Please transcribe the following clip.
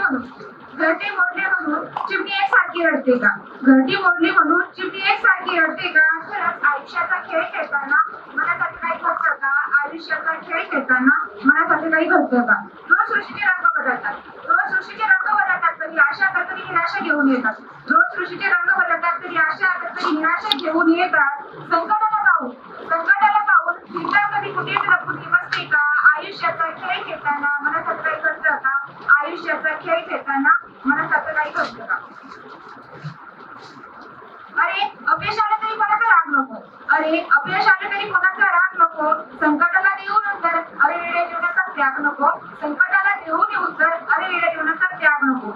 घरटी मोडली म्हणून चिमणी एकसारखी रडते का? घरटी मोडली म्हणून चिमणी एकसारखी रडते का? खरंच आयुष्याचा खेळ खेळताना मनासाठी काही घडतं का? आयुष्याचा खेळ खेळताना मनासाठी काही घडतं का? रोज सृष्टीचे रंग बदलतात, रोज सृष्टीचे रंग बदलतात, कधी आशा तर कधी निराशा घेऊन येतात. रोज सृष्टीचे रंग बदलतात, कधी आशा तर कधी निराशा घेऊन येतात. संकटाला पाहून चिंता कधी कुठेच लपून बसते का? आयुष्याचा खेळ खेळताना मनासाठी काही घडतं का? आयुष्याचा खेळ खेळताना मनासाठी काही घडतं का? अरे अपयश आलं तरी कोणाचा राग नको. अरे अपयश आलं तरी कोणाचा राग नको. संकटाला देऊन उत्तर, अरे वेड्या जीवनाचा त्याग नको. संकटाला देऊन उत्तर, अरे वेड्या जीवनाचा त्याग नको.